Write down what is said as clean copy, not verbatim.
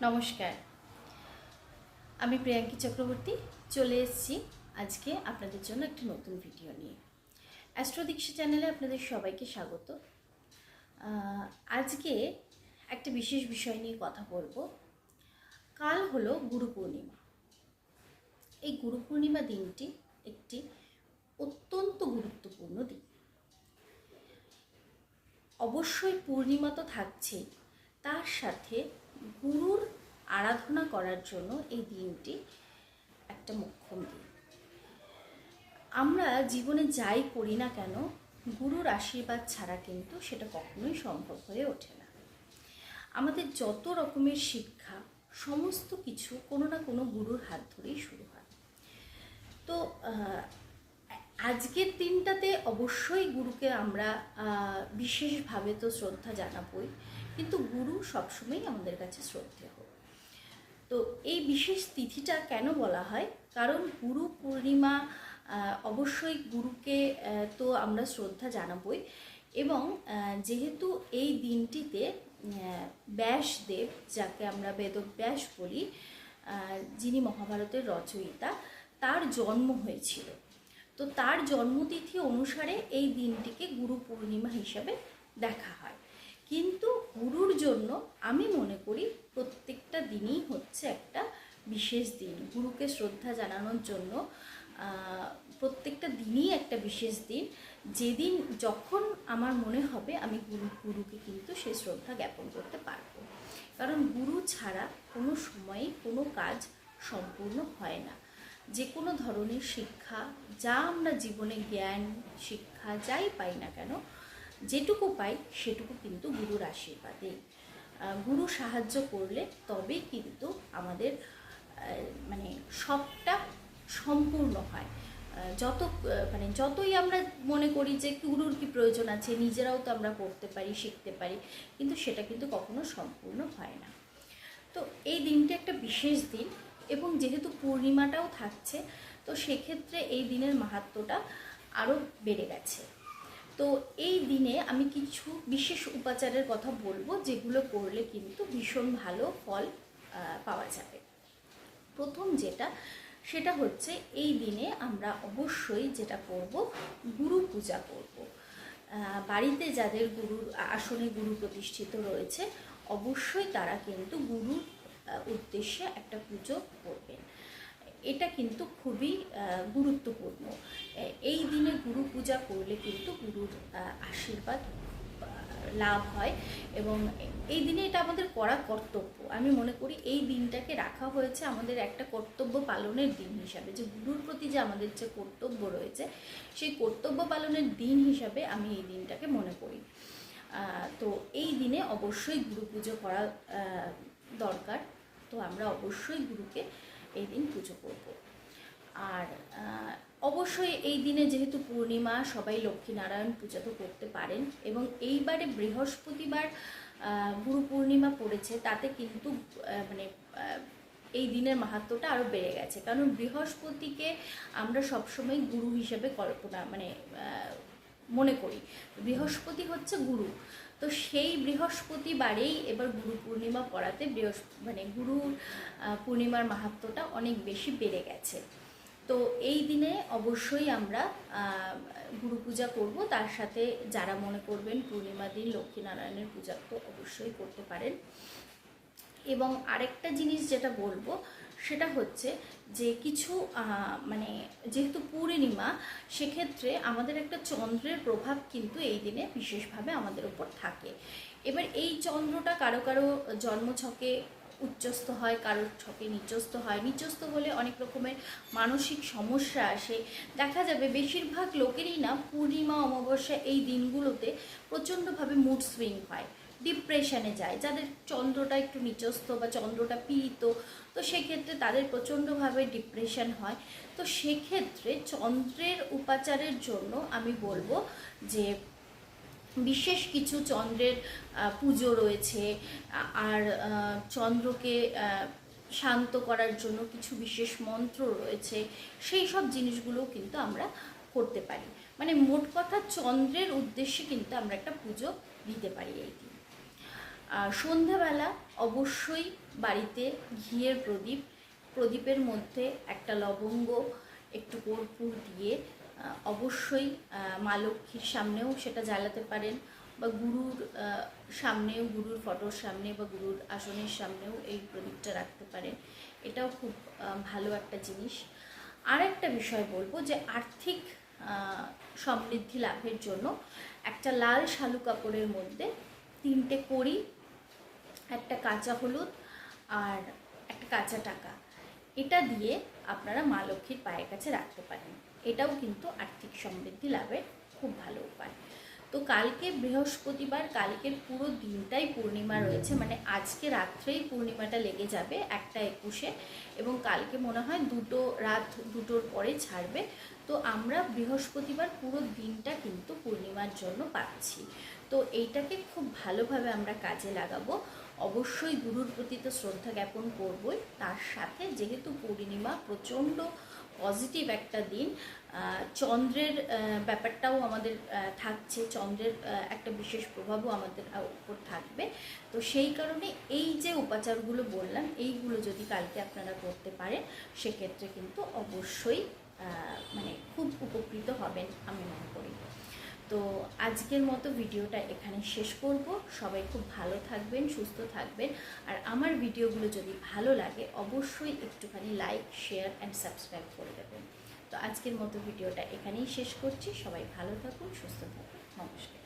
নমস্কার, আমি প্রিয়াঙ্কি চক্রবর্তী চলে এসেছি আজকে আপনাদের জন্য একটি নতুন ভিডিও নিয়ে। অ্যাস্ট্রো দীক্ষা চ্যানেলে আপনাদের সবাইকে স্বাগত। আজকে একটা বিশেষ বিষয় নিয়ে কথা বলবো। কাল হলো গুরু পূর্ণিমা। এই গুরু পূর্ণিমা দিনটি একটি অত্যন্ত গুরুত্বপূর্ণ দিন। অবশ্যই পূর্ণিমা তো থাকছেই, তার সাথে গুরুর আরাধনা করার জন্য এই দিনটি একটা মোক্ষম দিন। আমরা জীবনে যাই করি না কেন, গুরুর আশীর্বাদ ছাড়া কিন্তু সেটা কখনোই সম্ভব হয়ে ওঠে না। আমাদের যত রকমের শিক্ষা, সমস্ত কিছু কোনো না কোনো গুরুর হাত ধরেই শুরু হয়। তো আজকের দিনটাতে অবশ্যই গুরুকে আমরা বিশেষভাবে তো শ্রদ্ধা জানাবই, কিন্তু গুরু সবসময়ই আমাদের কাছে শ্রদ্ধেয়। তো এই বিশেষ তিথিটা কেন বলা হয়? কারণ গুরু পূর্ণিমা, অবশ্যই গুরুকে তো আমরা শ্রদ্ধা জানাবই, এবং যেহেতু এই দিনটিতে ব্যাসদেব, যাকে আমরা বেদব্যাস বলি, যিনি মহাভারতের রচয়িতা, তার জন্ম হয়েছিল। তো তার জন্মতিথি অনুসারে এই দিনটিকে গুরু পূর্ণিমা হিসাবে দেখা হয়। কিন্তু গুরুর জন্য আমি মনে করি প্রত্যেকটা দিনই হচ্ছে একটা বিশেষ দিন। গুরুকে শ্রদ্ধা জানানোর জন্য প্রত্যেকটা দিনই একটা বিশেষ দিন, যেদিন যখন আমার মনে হবে আমি গুরুকে কিন্তু সেই শ্রদ্ধা জ্ঞাপন করতে পারবো। কারণ গুরু ছাড়া কোনো সময়ই কোনো কাজ সম্পূর্ণ হয় না। যে কোনো ধরনের শিক্ষা, যা আমরা জীবনে জ্ঞান শিক্ষা যাই পাই না কেন, যেটুকু পাই সেটুকু কিন্তু গুরুর আশীর্বাদে। গুরু সাহায্য করলে তবেই কিন্তু আমাদের মানে সবটা সম্পূর্ণ হয়। যতই আমরা মনে করি যে গুরুর কি প্রয়োজন আছে, নিজেরাও তো আমরা পড়তে পারি, শিখতে পারি, কিন্তু সেটা কিন্তু কখনো সম্পূর্ণ হয় না। তো এই দিনটা একটা বিশেষ দিন, এবং যেহেতু পূর্ণিমাটাও থাকছে, তো সেক্ষেত্রে এই দিনের মাহাত্ম্যটা আরও বেড়ে গেছে। তো এই দিনে আমি কিছু বিশেষ উপাচারের কথা বলবো, যেগুলো করলে কিন্তু ভীষণ ভালো ফল পাওয়া যাবে। প্রথম সেটা হচ্ছে, এই দিনে আমরা অবশ্যই যেটা করব, গুরু পূজা করব। বাড়িতে যাদের গুরুর আসনে গুরু প্রতিষ্ঠিত রয়েছে, অবশ্যই তারা কিন্তু গুরুর উদ্দেশ্যে একটা পুজো করবেন। এটা কিন্তু খুবই গুরুত্বপূর্ণ। এই দিনে গুরু পূজা করলে কিন্তু গুরুর আশীর্বাদ লাভ হয়, এবং এই দিনে এটা আমাদের করা কর্তব্য। আমি মনে করি এই দিনটাকে রাখা হয়েছে আমাদের একটা কর্তব্য পালনের দিন হিসাবে, যে গুরুর প্রতি যে আমাদের যে কর্তব্য রয়েছে, সেই কর্তব্য পালনের দিন হিসাবে আমি এই দিনটাকে মনে করি। তো এই দিনে অবশ্যই গুরু পুজো করা দরকার। তো আমরা অবশ্যই গুরুকে এই দিন পুজো করব। আর অবশ্যই এই দিনে যেহেতু পূর্ণিমা, সবাই লক্ষ্মীনারায়ণ পূজা তো করতে পারেন, এবং এইবারে বৃহস্পতিবার গুরু পূর্ণিমা পড়েছে, তাতে কিন্তু এই দিনের মাহাত্ম্যটা আরও বেড়ে গেছে। কারণ বৃহস্পতিকে আমরা সবসময় গুরু হিসেবে মনে করি। বৃহস্পতি হচ্ছে গুরু। তো সেই বৃহস্পতিবারেই এবার গুরু পূর্ণিমা পড়াতে গুরুর পূর্ণিমার মাহাত্ম্যটা অনেক বেশি বেড়ে গেছে। তো এই দিনে অবশ্যই আমরা গুরু পূজা করব। তার সাথে যারা মনে করবেন পূর্ণিমা দিন লক্ষ্মীনারায়ণের পূজা তো অবশ্যই করতে পারেন। এবং আরেকটা জিনিস যেটা বলবো, সেটা হচ্ছে যে কিছু যেহেতু পূর্ণিমা, সেক্ষেত্রে আমাদের একটা চন্দ্রের প্রভাব কিন্তু এই দিনে বিশেষভাবে আমাদের উপর থাকে। এবার এই চন্দ্রটা কারো কারো জন্মছকে উচ্চস্থ হয়, কারোর ছকে নিচস্থ হয়। নিচস্থ হলে অনেক রকমের মানসিক সমস্যা আসে। দেখা যাবে বেশিরভাগ লোকেরই না পূর্ণিমা অমাবস্যা এই দিনগুলোতে প্রচণ্ডভাবে মুড সুইং হয়, ডিপ্রেশনে যায়। যাদের চন্দ্রটা একটু নিচস্থ বা চন্দ্রটা পীড়িত, তো সেক্ষেত্রে তাদের প্রচণ্ডভাবে ডিপ্রেশন হয়। তো সেক্ষেত্রে চন্দ্রের উপাচারের জন্য আমি বলবো যে বিশেষ কিছু চন্দ্রের পুজো রয়েছে, আর চন্দ্রকে শান্ত করার জন্য কিছু বিশেষ মন্ত্র রয়েছে। সেই সব জিনিসগুলো কিন্তু আমরা করতে পারি। মোট কথা, চন্দ্রের উদ্দেশ্যে কিন্তু আমরা একটা পুজো দিতে পারি এই দিন। সন্ধ্যাবেলা অবশ্যই বাড়িতে ঘিয়ের প্রদীপের মধ্যে একটা লবঙ্গ, একটু কর্পূর দিয়ে অবশ্যই মা লক্ষ্মীর সামনেও সেটা জ্বালাতে পারেন, বা গুরুর সামনেও, গুরুর ফটোর সামনে বা গুরুর আসনের সামনেও এই প্রদীপটা রাখতে পারেন। এটাও খুব ভালো একটা জিনিস। আর একটা বিষয় বলবো যে আর্থিক সমৃদ্ধি লাভের জন্য একটা লাল শালু কাপড়ের মধ্যে 3টে কড়ি, একটা কাঁচা হলুদ আর একটা কাঁচা টাকা, এটা দিয়ে আপনারা মা লক্ষ্মীর পায়ের কাছে রাখতে পারেন। এটাও কিন্তু আর্থিক সমৃদ্ধি লাভের খুব ভালো উপায়। তো কালকে বৃহস্পতিবার, কালকের পুরো দিনটাই পূর্ণিমা রয়েছে, মানে আজকে রাত্রেই পূর্ণিমাটা লেগে যাবে 1টা 21-এ, এবং কালকে মনে হয় রাত 2টোর পরে ছাড়বে। তো আমরা বৃহস্পতিবার পুরো দিনটা কিন্তু পূর্ণিমার জন্য পাচ্ছি। তো এইটাকে খুব ভালোভাবে আমরা কাজে লাগাবো। অবশ্যই গুরুর প্রতি তো শ্রদ্ধা জ্ঞাপন করবই, তার সাথে যেহেতু পূর্ণিমা প্রচণ্ড পজিটিভ একটা দিন, চন্দ্রের ব্যাপারটাও আমাদের থাকছে, চন্দ্রের একটা বিশেষ প্রভাবও আমাদের উপর থাকবে। তো সেই কারণে এই যে উপাচারগুলো বললাম, এইগুলো যদি কালকে আপনারা করতে পারেন, সেক্ষেত্রে কিন্তু অবশ্যই মানে খুব উপকৃত হবেন আমি মনে করি। তো আজকের মতো ভিডিওটা এখানে শেষ করব। সবাই খুব ভালো থাকবেন, সুস্থ থাকবেন, আর আমার ভিডিওগুলো যদি ভালো লাগে অবশ্যই একটুখানি লাইক, শেয়ার অ্যান্ড সাবস্ক্রাইব করে দেবেন। তো আজকের মতো ভিডিওটা এখানেই শেষ করছি। সবাই ভালো থাকুন, সুস্থ থাকুন, নমস্কার।